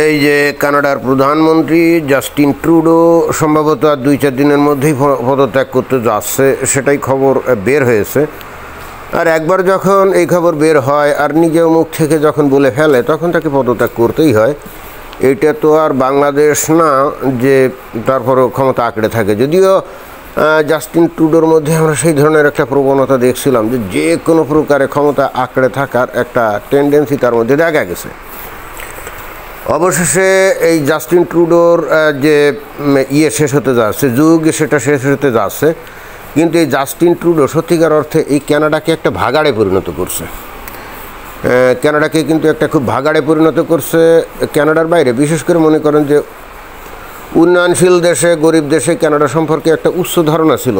এই যে কানাডার প্রধানমন্ত্রী জাস্টিন ট্রুডো সম্ভবত আর 2-4 দিনের মধ্যেই পদত্যাগ করতে যাচ্ছে, সেটাই খবর বের হয়েছে। আর একবার যখন এই খবর বের হয় আর নিজের মুখ থেকে যখন বলে ফেলে, তখন তাকে পদত্যাগ করতেই হয়। এইটা তো আর বাংলাদেশ না যে তারপরও ক্ষমতা আঁকড়ে থাকে। যদিও জাস্টিন ট্রুডোর মধ্যে আমরা সেই ধরনের একটা প্রবণতা দেখছিলাম যে কোনো প্রকারে ক্ষমতা আঁকড়ে থাকার একটা টেন্ডেন্সি তার মধ্যে দেখা গেছে। অবশেষে এই জাস্টিন ট্রুডোর যে শেষ হতে যাচ্ছে, যুগ সেটা শেষ হতে যাচ্ছে, কিন্তু এই জাস্টিন ট্রুডো সত্যিকার অর্থে এই কানাডাকে একটা ভাগাড়ে পরিণত করছে। কানাডাকে কিন্তু একটা খুব ভাগাড়ে পরিণত করছে। কানাডার বাইরে বিশেষ করে মনে করেন যে উন্নয়নশীল দেশে, গরিব দেশে কানাডা সম্পর্কে একটা উচ্চ ধারণা ছিল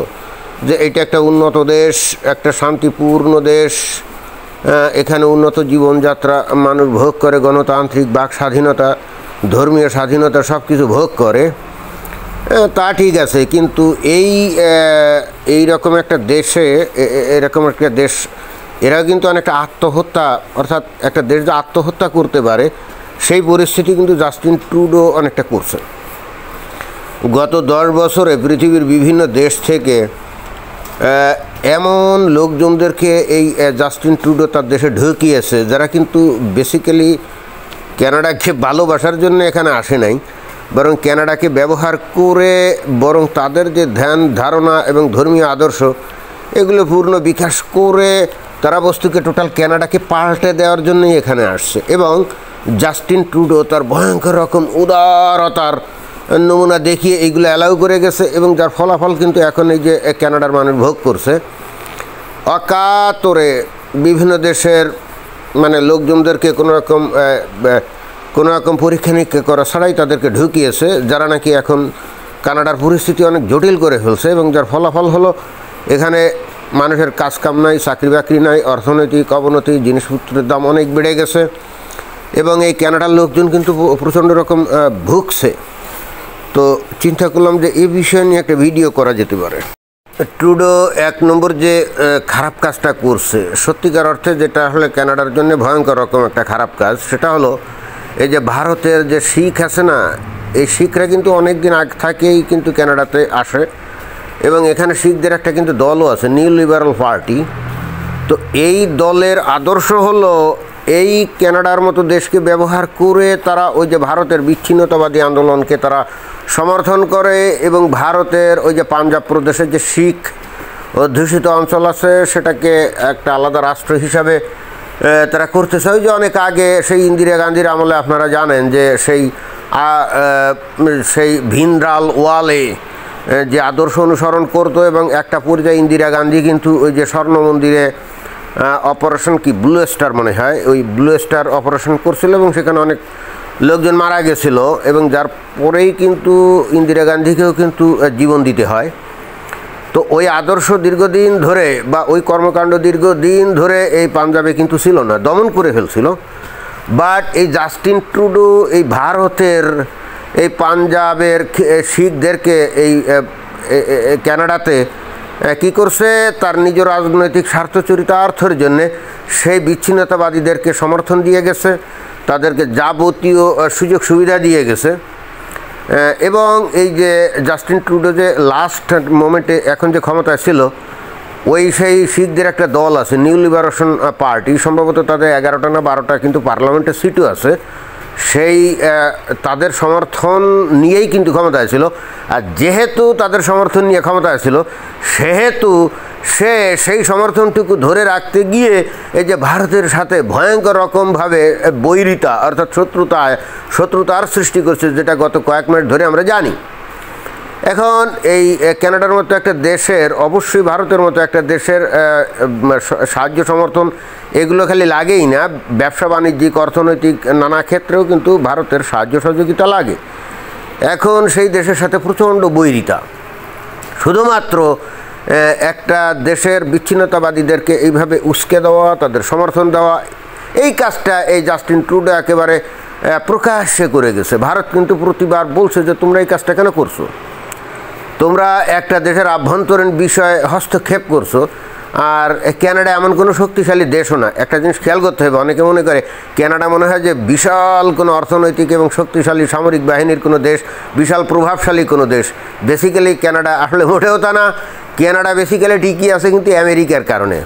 যে এটা একটা উন্নত দেশ, একটা শান্তিপূর্ণ দেশ, এখানে উন্নত জীবনযাত্রা মানুষ ভোগ করে, গণতান্ত্রিক বাক স্বাধীনতা, ধর্মীয় স্বাধীনতা সব কিছু ভোগ করে। তা ঠিক আছে, কিন্তু এই রকম একটা দেশে, এরকম একটা দেশ, এরা কিন্তু অনেকটা আত্মহত্যা, অর্থাৎ একটা দেশ যে আত্মহত্যা করতে পারে সেই পরিস্থিতি কিন্তু জাস্টিন ট্রুডো অনেকটা করছে। গত 10 বছরে পৃথিবীর বিভিন্ন দেশ থেকে এমন লোকজনদেরকে এই জাস্টিন ট্রুডো তার দেশে ঢুকিয়েছে যারা কিন্তু বেসিক্যালি কানাডাকে ভালোবাসার জন্য এখানে আসে নাই, বরং কানাডাকে ব্যবহার করে, বরং তাদের যে ধ্যান ধারণা এবং ধর্মীয় আদর্শ এগুলো পূর্ণ বিকাশ করে তারা বস্তুকে টোটাল কানাডাকে পাল্টে দেওয়ার জন্যই এখানে আসছে। এবং জাস্টিন ট্রুডো তার ভয়ঙ্কর রকম উদারতার নমুনা দেখিয়ে এইগুলো অ্যালাউ করে গেছে, এবং যার ফলাফল কিন্তু এখন এই যে কানাডার মানুষ ভোগ করছে। অকাতরে বিভিন্ন দেশের লোকজনদেরকে কোনো রকম পরীক্ষা নিরীক্ষা করা ছাড়াই তাদেরকে ঢুকিয়েছে, যারা নাকি এখন কানাডার পরিস্থিতি অনেক জটিল করে ফেলছে। এবং যার ফলাফল হলো এখানে মানুষের কাজকাম নাই, চাকরি বাকরি নাই, অর্থনৈতিক অবনতি, জিনিসপত্রের দাম অনেক বেড়ে গেছে, এবং এই কানাডার লোকজন কিন্তু প্রচণ্ড রকম ভুগছে। তো চিন্তা করলাম যে এই বিষয় নিয়ে একটা ভিডিও করা যেতে পারে। ট্রুডো 1 নম্বর যে খারাপ কাজটা করছে, সত্যিকার অর্থে যেটা হলে কানাডার জন্য ভয়ঙ্কর রকম একটা খারাপ কাজ, সেটা হলো এই যে ভারতের যে শিখ আছে না, এই শিখরা কিন্তু অনেক দিন আগ থেকেই কিন্তু কানাডাতে আসে, এবং এখানে শিখদের একটা কিন্তু দলও আছে, নিউ লিবারাল পার্টি। তো এই দলের আদর্শ হলো এই কানাডার মতো দেশকে ব্যবহার করে তারা ওই যে ভারতের বিচ্ছিন্নতাবাদী আন্দোলনকে তারা সমর্থন করে, এবং ভারতের ওই যে পাঞ্জাব প্রদেশের যে শিখ অধ্যুষিত অঞ্চল আছে সেটাকে একটা আলাদা রাষ্ট্র হিসাবে তারা করতে চায়। যে অনেক আগে সেই ইন্দিরা গান্ধীর আমলে আপনারা জানেন যে সেই ভিনরাল ওয়ালে যে আদর্শ অনুসরণ করতো, এবং একটা পর্যায়ে ইন্দিরা গান্ধী কিন্তু ওই যে স্বর্ণ মন্দিরে অপারেশন ব্লু স্টার মনে হয়, ওই ব্লু স্টার অপারেশন করছিল, এবং সেখানে অনেক লোকজন মারা গেছিল, এবং যার পরেই কিন্তু ইন্দিরা গান্ধীকেও কিন্তু জীবন দিতে হয়। তো ওই আদর্শ দীর্ঘদিন ধরে বা ওই কর্মকাণ্ড দীর্ঘদিন ধরে এই পাঞ্জাবে কিন্তু ছিল না, দমন করে ফেলছিল। বাট এই জাস্টিন ট্রুডো এই ভারতের এই পাঞ্জাবের শিখদেরকে এই কানাডাতে কী করছে, তার নিজ রাজনৈতিক স্বার্থ চরিতার্থের জন্যে সেই বিচ্ছিন্নতাবাদীদেরকে সমর্থন দিয়ে গেছে, তাদেরকে যাবতীয় সুযোগ সুবিধা দিয়ে গেছে। এবং এই যে জাস্টিন ট্রুডো যে লাস্ট মোমেন্টে এখন যে ক্ষমতায় ছিল, ওই সেই শিখদের একটা দল আছে, নিউ লিবারেশন পার্টি, সম্ভবত তাদের 11টা না 12টা কিন্তু পার্লামেন্টের সিটও আছে, সেই তাদের সমর্থন নিয়েই কিন্তু ক্ষমতায় ছিল। আর যেহেতু তাদের সমর্থন নিয়ে ক্ষমতায় ছিল, সেহেতু সেই সমর্থনটুকু ধরে রাখতে গিয়ে এই যে ভারতের সাথে ভয়ঙ্কর রকমভাবে বৈরিতা অর্থাৎ শত্রুতার সৃষ্টি করছে, যেটা গত কয়েক মিনিট ধরে আমরা জানি। এখন এই কানাডার মতো একটা দেশের, অবশ্যই ভারতের মতো একটা দেশের সাহায্য সমর্থন এগুলো খালি লাগেই না, ব্যবসা বাণিজ্যিক অর্থনৈতিক নানা ক্ষেত্রেও কিন্তু ভারতের সাহায্য সহযোগিতা লাগে। এখন সেই দেশের সাথে প্রচণ্ড বৈরিতা, শুধুমাত্র একটা দেশের বিচ্ছিন্নতাবাদীদেরকে এইভাবে উস্কে দেওয়া, তাদের সমর্থন দেওয়া, এই কাজটা এই জাস্টিন ট্রুডো একেবারে প্রকাশ্যে করে গেছে। ভারত কিন্তু প্রতিবার বলছে যে তোমরা এই কাজটা কেন করছো, তোমরা একটা দেশের আভ্যন্তরীণ বিষয়ে হস্তক্ষেপ করছো, আর কানাডা এমন কোনো শক্তিশালী দেশও না। একটা জিনিস খেয়াল করতে হবে, অনেকে মনে করে কানাডা মনে হয় যে বিশাল কোনো অর্থনৈতিক এবং শক্তিশালী সামরিক বাহিনীর কোনো দেশ, বিশাল প্রভাবশালী কোনো দেশ। বেসিক্যালি কানাডা আসলে মোটেও তা না। কানাডা বেসিক্যালি ঠিকই আছে, কিন্তু আমেরিকার কারণে।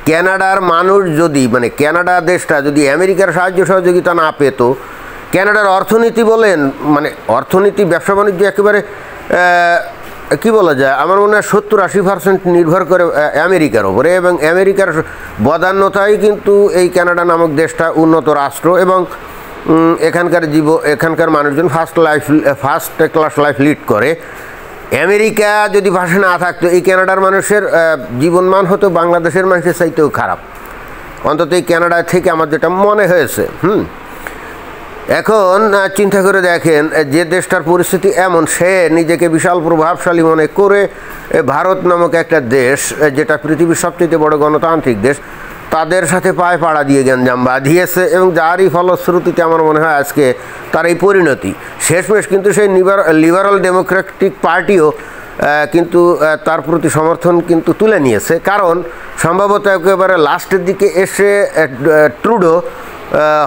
কানাডার মানুষ যদি, মানে কানাডা দেশটা যদি আমেরিকার সাহায্য সহযোগিতা না পেত, কানাডার অর্থনীতি বলেন, মানে অর্থনীতি, ব্যবসা বাণিজ্য একেবারে কী বলা যায়, আমার মনে হয় 70-80% নির্ভর করে আমেরিকার ওপরে, এবং আমেরিকার বদান্যতাই কিন্তু এই কানাডা নামক দেশটা উন্নত রাষ্ট্র, এবং এখানকার মানুষজন ফার্স্ট ক্লাস লাইফ লিড করে। আমেরিকা যদি পাশে না থাকতো, এই কানাডার মানুষের জীবনমান হতো বাংলাদেশের মানুষের চাইতেও খারাপ, অন্তত এই কানাডা থেকে আমার যেটা মনে হয়েছে। এখন চিন্তা করে দেখেন, যে দেশটার পরিস্থিতি এমন, সে নিজেকে বিশাল প্রভাবশালী মনে করে ভারত নামক একটা দেশ, যেটা পৃথিবীর সবচেয়ে বড় গণতান্ত্রিক দেশ, তাদের সাথে পায়ে পাড়া দিয়ে গ্যাঞ্জাম বাঁধিয়েছে, এবং যারই ফলশ্রুতিতে আমার মনে হয় আজকে তার এই পরিণতি। শেষমেশ কিন্তু সেই লিবারাল ডেমোক্রেটিক পার্টিও কিন্তু তার প্রতি সমর্থন কিন্তু তুলে নিয়েছে, কারণ সম্ভবত একেবারে লাস্টের দিকে এসে ট্রুডো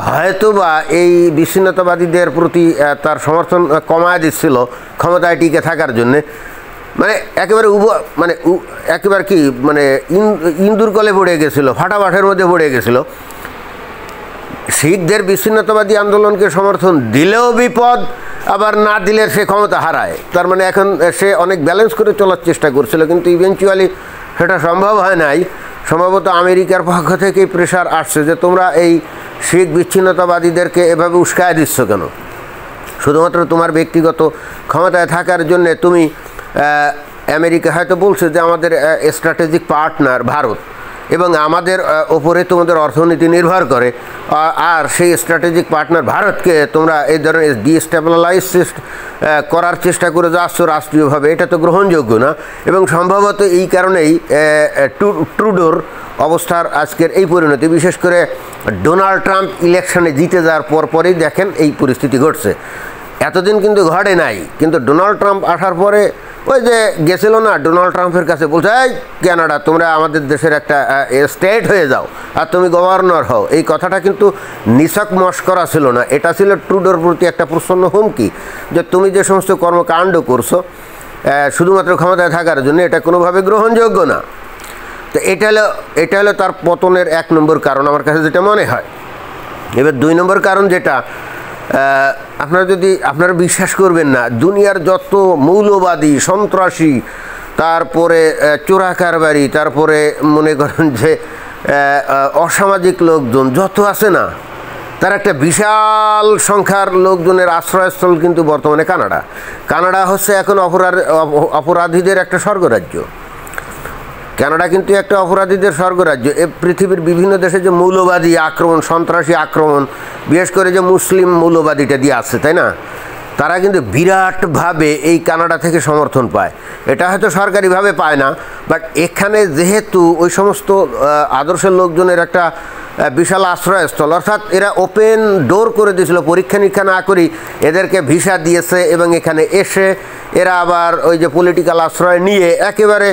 হয়তোবা এই বিচ্ছিন্নতাবাদীদের প্রতি তার সমর্থন কমায় দিচ্ছিল ক্ষমতায় টিকে থাকার জন্যে। মানে একেবারে একেবারে কি, মানে ইন্দুর কলে পড়ে গেছিল, ফাটাবাটের মধ্যে পড়ে গেছিল। শিখদের বিচ্ছিন্নতাবাদী আন্দোলনকে সমর্থন দিলেও বিপদ, আবার না দিলে সে ক্ষমতা হারায়। তার মানে এখন সে অনেক ব্যালেন্স করে চলার চেষ্টা করছিল, কিন্তু ইভেনচুয়ালি সেটা সম্ভব হয় নাই। সম্ভবত আমেরিকার পক্ষ থেকেই প্রেশার আসছে যে তোমরা এই শিখ বিচ্ছিন্নতাবাদীদেরকে এভাবে উস্কায় দিচ্ছ কেন? শুধুমাত্র তোমার ব্যক্তিগত ক্ষমতায় থাকার জন্যে তুমি, আমেরিকা হয়তো বলছে যে আমাদের স্ট্র্যাটেজিক পার্টনার ভারত, এবং আমাদের ওপরে তোমাদের অর্থনীতি নির্ভর করে, আর সেই স্ট্র্যাটেজিক পার্টনার ভারতকে তোমরা এই ধরনের ডিস্টেবিলাইজ করার চেষ্টা করে যাচ্ছ রাষ্ট্রীয়ভাবে, এটা তো গ্রহণযোগ্য না। এবং সম্ভবত এই কারণেই ট্রুডোর অবস্থার আজকের এই পরিণতি। বিশেষ করে ডোনাল্ড ট্রাম্প ইলেকশনে জিতে যাওয়ার পরই দেখেন এই পরিস্থিতি ঘটছে। এতদিন কিন্তু ঘটে নাই, কিন্তু ডোনাল্ড ট্রাম্প আসার পরে ওই যে গেছিল না, ডোনাল্ড ট্রাম্পের কাছে বলছে, এই কানাডা তোমরা আমাদের দেশের একটা স্টেট হয়ে যাও আর তুমি গভর্নর হও। এই কথাটা কিন্তু নিছক মস্করা ছিল না, এটা ছিল ট্রুডোর প্রতি একটা প্রসন্ন হুমকি, যে তুমি যে সমস্ত কর্মকাণ্ড করছো শুধুমাত্র ক্ষমতায় থাকার জন্য, এটা কোনোভাবে গ্রহণযোগ্য না। তো এটা হলো তার পতনের 1 নম্বর কারণ আমার কাছে যেটা মনে হয়। এবার 2 নম্বর কারণ যেটা, আপনারা বিশ্বাস করবেন না, দুনিয়ার যত মৌলবাদী, সন্ত্রাসী, তারপরে চোরা কারবারি, তারপরে মনে করেন যে অসামাজিক লোকজন যত আছে না, তার একটা বিশাল সংখ্যার লোকজনের আশ্রয়স্থল কিন্তু বর্তমানে কানাডা হচ্ছে এখন অপরাধীদের একটা স্বর্গরাজ্য। কানাডা কিন্তু একটা অপরাধীদের স্বর্গরাজ্য। পৃথিবীর বিভিন্ন দেশে যে মৌলবাদী আক্রমণ, সন্ত্রাসী আক্রমণ, বিশেষ করে যে মুসলিম মৌলবাদীটা দিয়ে আসছে, তাই না, তারা কিন্তু বিরাটভাবে এই কানাডা থেকে সমর্থন পায়। এটা হয়তো সরকারিভাবে পায় না, বাট এখানে যেহেতু ওই সমস্ত আদর্শের লোকজনের একটা বিশাল আশ্রয়স্থল, অর্থাৎ এরা ওপেন ডোর করে দিয়েছিল, পরীক্ষা নিরীক্ষা না করেই এদেরকে ভিসা দিয়েছে, এবং এখানে এসে এরা আবার ওই যে পলিটিক্যাল আশ্রয় নিয়ে একেবারে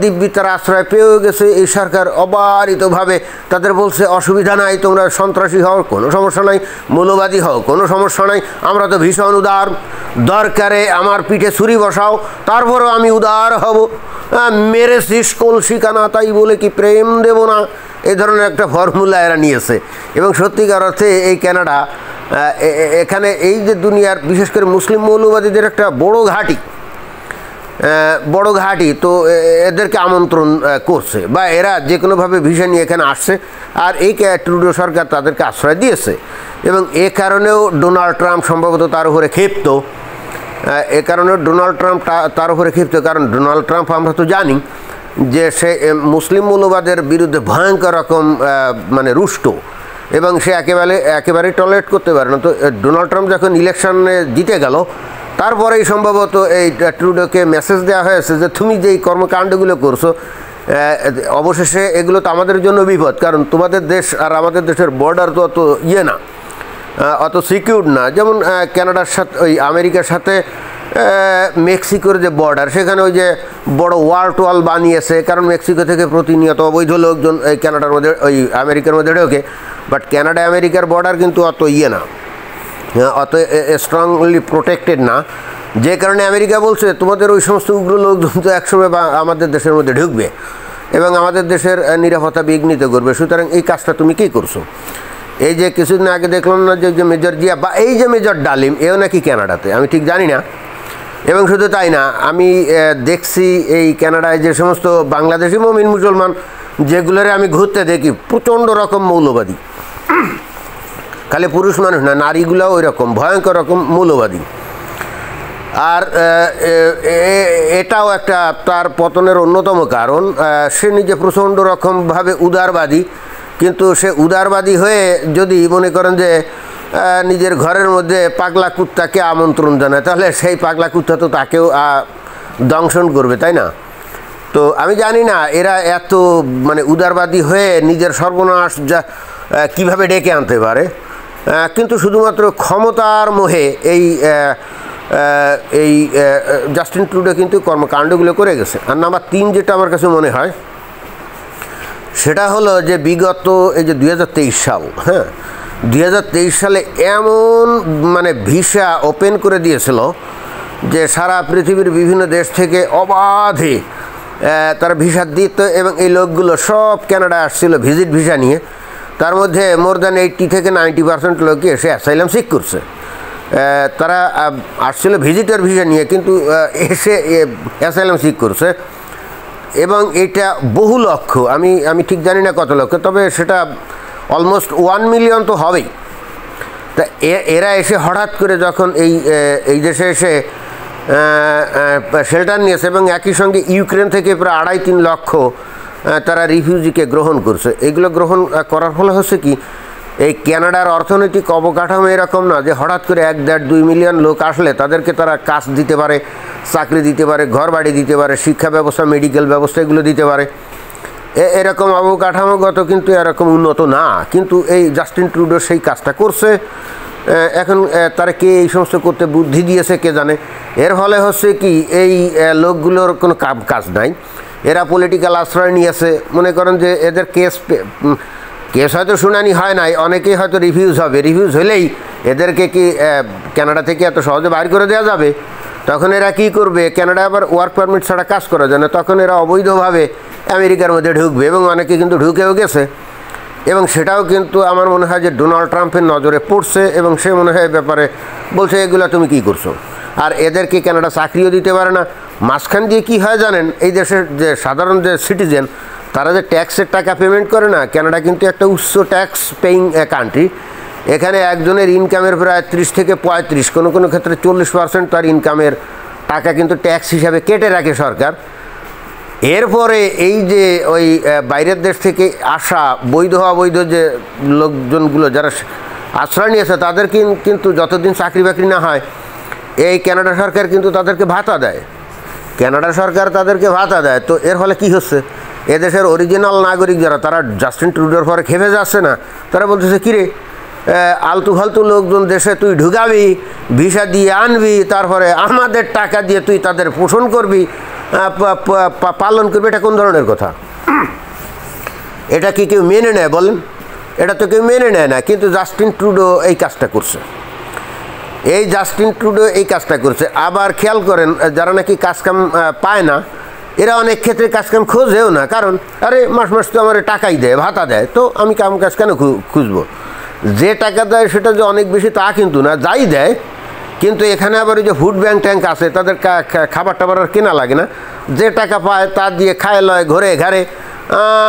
দিব্যি তারা আশ্রয় পেয়েও গেছে। এই সরকার অবারিতভাবে তাদের বলছে, অসুবিধা নাই, তোমরা সন্ত্রাসী হও কোনো সমস্যা নাই, মৌলবাদী হও কোনো সমস্যা নাই, আমরা তো ভীষণ উদার, দরকারে আমার পিঠে ছুরি বসাও তারপরেও আমি উদার হব, মেরে শীষ কলসি কানা তাই বলে কি প্রেম দেব না, এই ধরনের একটা ফর্মুলা এরা নিয়েছে। এবং সত্যিকার অর্থে এই কানাডা এখানে এই যে দুনিয়ার বিশেষ করে মুসলিম মৌলবাদীদের একটা বড় ঘাঁটি, তো এদেরকে আমন্ত্রণ করছে, বা এরা যে কোনোভাবে ভিসা নিয়ে এখানে আসছে, আর এই ট্রুডো সরকার তাদেরকে আশ্রয় দিয়েছে। এবং এ কারণেও ডোনাল্ড ট্রাম্প সম্ভবত তার উপরে ক্ষিপ্ত, কারণ ডোনাল্ড ট্রাম্প আমরা তো জানি যে সে মুসলিম মৌলবাদের বিরুদ্ধে ভয়ঙ্কর রকম মানে রুষ্ট, এবং সে একেবারে টলারেট করতে পারে না। তো ডোনাল্ড ট্রাম্প যখন ইলেকশনে জিতে গেল, তারপরেই সম্ভবত এই ট্রুডোকে মেসেজ দেওয়া হয়েছে যে তুমি যেই কর্মকাণ্ডগুলো করছো, অবশেষে এগুলো তো আমাদের জন্য বিপদ, কারণ তোমাদের দেশ আর আমাদের দেশের বর্ডার তো অত সিকিউর না। যেমন কানাডার সাথে, ওই আমেরিকার সাথে মেক্সিকোর যে বর্ডার, সেখানে ওই যে বড় ওয়াল বানিয়েছে, কারণ মেক্সিকো থেকে প্রতিনিয়ত অবৈধ লোকজন এই কানাডার মধ্যে ওই আমেরিকার মধ্যে ঢোকে। বাট কানাডা আমেরিকার বর্ডার কিন্তু অত না, অত স্ট্রংলি প্রোটেক্টেড না, যে কারণে আমেরিকা বলছে তোমাদের ওই সমস্ত উগ্র লোকজন তো একসময় আমাদের দেশের মধ্যে ঢুকবে এবং আমাদের দেশের নিরাপত্তা বিঘ্নিত করবে, সুতরাং এই কাজটা তুমি কী করছো? এই যে কিছুদিন আগে দেখলাম না যে মেজর জিয়া বা এই যে মেজর ডালিম, এও নাকি কানাডাতে, আমি ঠিক জানি না। এবং শুধু তাই না, আমি দেখছি এই কানাডায় যে সমস্ত বাংলাদেশি মুমিন মুসলমান যেগুলোরে আমি ঘুরতে দেখি, প্রচণ্ড রকম মৌলবাদী, খালি পুরুষ মানুষ না, নারীগুলোও ওই রকম ভয়ঙ্কর রকম মৌলবাদী। আর এটাও একটা তার পতনের অন্যতম কারণ, সে নিজে প্রচণ্ড রকমভাবে উদারবাদী, কিন্তু সে উদারবাদী হয়ে যদি মনে করেন যে নিজের ঘরের মধ্যে পাগলা কুত্তাকে আমন্ত্রণ জানায়, তাহলে সেই পাগলা কুত্তা তো তাকেও দংশন করবে, তাই না? তো আমি জানি না এরা এত মানে উদারবাদী হয়ে নিজের সর্বনাশ যা কীভাবে ডেকে আনতে পারে, কিন্তু শুধুমাত্র ক্ষমতার মোহে এই জাস্টিন ট্রুডো কিন্তু কর্মকাণ্ডগুলো করে গেছে। আর নাম্বার 3 যেটা আমার কাছে মনে হয় সেটা হলো যে বিগত এই যে 2023 সাল, হ্যাঁ 2023 সালে এমন মানে ভিসা ওপেন করে দিয়েছিল যে সারা পৃথিবীর বিভিন্ন দেশ থেকে অবাধে তারা ভিসা দিত, এবং এই লোকগুলো সব কানাডা আসছিল ভিজিট ভিসা নিয়ে। তার মধ্যে মোর দ্যান 80 থেকে 90% লোকই এসে অ্যাসাইলাম সিক করছে। তারা আসছিল ভিজিটর ভিসা নিয়ে, কিন্তু এসে অ্যাসাইলাম সিক করছে, এবং এটা বহু লক্ষ, আমি ঠিক জানি না কত লক্ষ, তবে সেটা অলমোস্ট 1 মিলিয়ন তো হবেই। তা এরা এসে হঠাৎ করে যখন এই দেশে এসে শেল্টার নিয়েছে, এবং একই সঙ্গে ইউক্রেন থেকে প্রায় 2.5-3 লক্ষ তারা রিফিউজিকে গ্রহণ করছে। এগুলো গ্রহণ করার ফলে হচ্ছে কি, এই কানাডার অর্থনৈতিক অবকাঠামো এরকম না যে হঠাৎ করে 1-1.5-2 মিলিয়ন লোক আসলে তাদেরকে তারা কাজ দিতে পারে, চাকরি দিতে পারে, ঘর বাড়ি দিতে পারে, শিক্ষা ব্যবস্থা, মেডিকেল ব্যবস্থা এগুলো দিতে পারে। এরকম অবকাঠামোগত কিন্তু এরকম উন্নত না, কিন্তু এই জাস্টিন ট্রুডো সেই কাজটা করছে। এখন তারা কে এই সমস্ত করতে বুদ্ধি দিয়েছে কে জানে। এর ফলে হচ্ছে কি, এই লোকগুলোর কোনো কাজ নাই, এরা পলিটিক্যাল আশ্রয় নিয়েছে। মনে করেন যে এদের কেস হয়তো শুনানি হয় নাই, অনেকেই হয়তো রিফিউজ হবে, রিফিউজ হলেই এদেরকে কি কানাডা থেকে এত সহজে বাইর করে দেওয়া যাবে? তখন এরা কি করবে? কানাডা আবার ওয়ার্ক পারমিট ছাড়া কাজ করা যায় না, তখন এরা অবৈধভাবে আমেরিকার মধ্যে ঢুকবে, এবং অনেকে কিন্তু ঢুকেও গেছে। এবং সেটাও কিন্তু আমার মনে হয় যে ডোনাল্ড ট্রাম্পের নজরে পড়ছে, এবং সে মনে হয় ব্যাপারে বলছে এগুলো তুমি কি করছো। আর এদেরকে কানাডা চাকরিও দিতে পারে না। মাঝখান দিয়ে কী হয় জানেন, এই দেশের যে সাধারণ যে সিটিজেন তারা যে ট্যাক্সের টাকা পেমেন্ট করে না, কানাডা কিন্তু একটা উচ্চ ট্যাক্স পেইং কান্ট্রি। এখানে একজনের ইনকামের প্রায় 30 থেকে 35, কোনো কোনো ক্ষেত্রে 40% তার ইনকামের টাকা কিন্তু ট্যাক্স হিসাবে কেটে রাখে সরকার। এরপরে এই যে ওই বাইরের দেশ থেকে আসা বৈধ অবৈধ যে লোকজনগুলো যারা আশ্রয় নিয়েছে, তাদের কিন্তু যতদিন চাকরি বাকরি না হয়, এই কানাডা সরকার কিন্তু তাদেরকে ভাতা দেয়, কানাডা সরকার তাদেরকে ভাতা দেয়। তো এর ফলে কী হচ্ছে, এদেশের অরিজিনাল নাগরিক যারা, তারা জাস্টিন ট্রুডোর পরে খেপে যাচ্ছে না, তারা বলতেছে কিরে আলতু ফালতু লোকজন দেশে তুই ঢুকাবি, ভিসা দিয়ে আনবি, তারপরে আমাদের টাকা দিয়ে তুই তাদের পোষণ করবি, পালন করবি, এটা কোন ধরনের কথা? এটা কি কেউ মেনে নেয় বলেন? এটা তো কেউ মেনে নেয় না, কিন্তু জাস্টিন ট্রুডো এই কাজটা করছে। এই জাস্টিন ট্রুডো এই কাজটা করছে। আবার খেয়াল করেন, যারা নাকি কাজকাম পায় না, এরা অনেক ক্ষেত্রে কাজকাম খোঁজেও না, কারণ আরে মাস মাস তো আমার টাকাই দেয়, ভাতা দেয়, তো আমি কাম কাজ কেন খুঁজবো? যে টাকা দেয় সেটা যে অনেক বেশি তা কিন্তু না, যাই দেয়। কিন্তু এখানে আবার ওই যে ফুড ব্যাংক ট্যাঙ্ক আছে, তাদের খাবার টাবার আর কেনা লাগে না, যে টাকা পায় তা দিয়ে খায় লয় ঘরে ঘরে।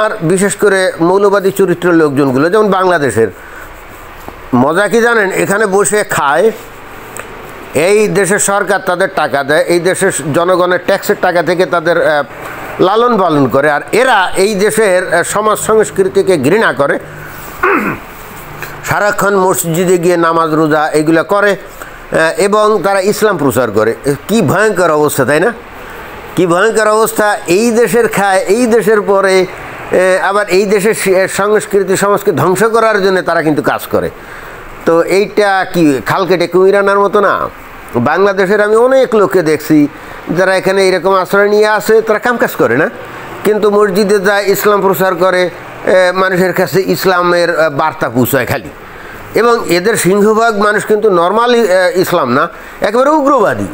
আর বিশেষ করে মৌলবাদী চরিত্রের লোকজনগুলো, যেমন বাংলাদেশের, মজা কি জানেন, এখানে বসে খায়, এই দেশের সরকার তাদের টাকা দেয়, এই দেশের জনগণের ট্যাক্সের টাকা থেকে তাদের লালন পালন করে, আর এরা এই দেশের সমাজ সংস্কৃতিকে ঘৃণা করে, সারাক্ষণ মসজিদে গিয়ে নামাজ রোজা এগুলো করে, এবং তারা ইসলাম প্রচার করে। কি ভয়ঙ্কর অবস্থা, তাই না? কি ভয়ঙ্কর অবস্থা। এই দেশের খায়, এই দেশের পরে আবার এই দেশের সংস্কৃতি সমাজকে ধ্বংস করার জন্য তারা কিন্তু কাজ করে। তো এইটা কি খাল কেটে কুমির আনার মতো না? বাংলাদেশের আমি অনেক লোককে দেখছি যারা এখানে এরকম আশ্রয় নিয়ে আসে, তারা কামকাজ করে না, কিন্তু মসজিদে যায়, ইসলাম প্রচার করে, মানুষের কাছে ইসলামের বার্তা পৌঁছায় খালি। এবং এদের সিংহভাগ মানুষ কিন্তু নর্মালি ইসলাম না, একেবারে উগ্রবাদী।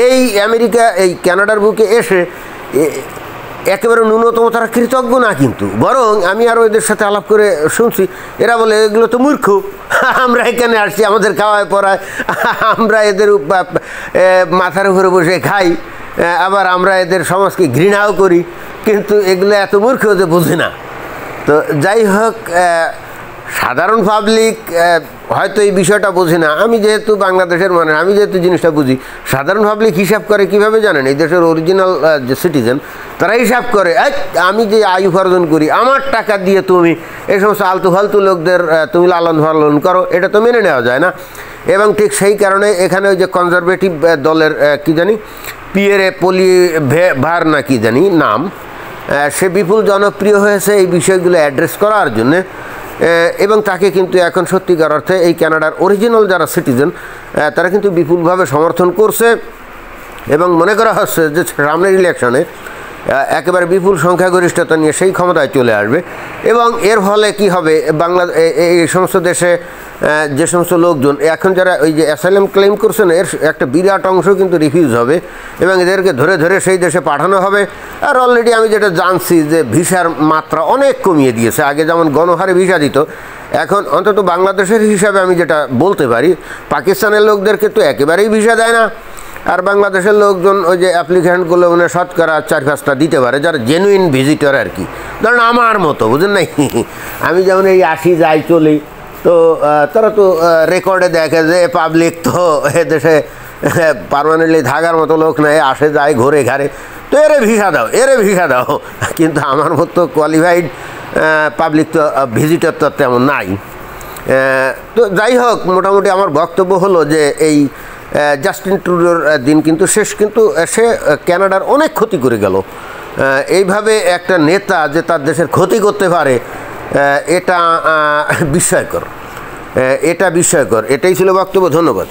এই আমেরিকা, এই কানাডার বুকে এসে একেবারে ন্যূনতম তারা কৃতজ্ঞ না, কিন্তু বরং আমি আরও এদের সাথে আলাপ করে শুনছি, এরা বলে এগুলো তো মূর্খ, আমরা এখানে আসছি, আমাদের খাওয়ায় পড়ায়, আমরা এদের মাথার উপরে বসে খাই, আবার আমরা এদের সমাজকে ঘৃণাও করি, কিন্তু এগুলো এত মূর্খ যে বোঝে না। তো যাই হোক, সাধারণ পাবলিক হয়তো এই বিষয়টা বোঝে না। আমি যেহেতু বাংলাদেশের মানুষ, আমি যেহেতু জিনিসটা বুঝি, সাধারণ পাবলিক হিসাব করে কীভাবে জানেন? এই দেশের অরিজিনাল যে সিটিজেন, তারা হিসাব করে, আমি যে আয় উপার্জন করি, আমার টাকা দিয়ে তুমি এই সমস্ত আলতু ফালতু লোকদের তুমি লালন পালন করো, এটা তো মেনে নেওয়া যায় না। এবং ঠিক সেই কারণে এখানে ওই যে কনজারভেটিভ দলের কি জানি পিয়েরে পলিভার না কি জানি নাম, সে বিপুল জনপ্রিয় হয়েছে এই বিষয়গুলো অ্যাড্রেস করার জন্যে। এবং তাকে কিন্তু এখন সত্যিকার অর্থে এই কানাডার অরিজিনাল যারা সিটিজেন, তারা কিন্তু বিপুলভাবে সমর্থন করছে। এবং মনে করা হচ্ছে যে সামনের ইলেকশনে একেবারে বিপুল সংখ্যাগরিষ্ঠতা নিয়ে সেই ক্ষমতায় চলে আসবে। এবং এর ফলে কি হবে, এই সমস্ত দেশে যে সমস্ত লোকজন এখন যারা ওই যে অ্যাসাইলাম ক্লেম করছেন, এর একটা বিরাট অংশ কিন্তু রিফিউজ হবে এবং এদেরকে ধরে ধরে সেই দেশে পাঠানো হবে। আর অলরেডি আমি যেটা জানছি যে ভিসার মাত্রা অনেক কমিয়ে দিয়েছে। আগে যেমন গণহারে ভিসা দিত, এখন অন্তত বাংলাদেশের হিসাবে আমি যেটা বলতে পারি, পাকিস্তানের লোকদেরকে তো একেবারেই ভিসা দেয় না। আর বাংলাদেশের লোকজন ওই যে অ্যাপ্লিকেশনগুলো মানে শতকরা 4-5টা দিতে পারে, যারা জেনুইন ভিজিটর আর কি, ধরেন আমার মতো, বুঝেন নাই, আমি যেমন এই আসি যাই চলি, তো তারা তো রেকর্ডে দেখে যে পাবলিক তো এদেশে পার্মানেন্টলি থাকার মতো লোক নাই, আসে যায় ঘুরে ঘাড়ে, তো এরে ভিসা দাও, এরে ভিসা দাও। কিন্তু আমার মতো কোয়ালিফাইড পাবলিক তো ভিজিটর তো তেমন নাই। তো যাই হোক, মোটামুটি আমার বক্তব্য হলো যে এই জাস্টিন ট্রুডোর দিন কিন্তু শেষ, কিন্তু সে কানাডার অনেক ক্ষতি করে গেল। এইভাবে একটা নেতা যে তার দেশের ক্ষতি করতে পারে, এটা বিস্ময়কর, এটাই ছিল বক্তব্য। ধন্যবাদ।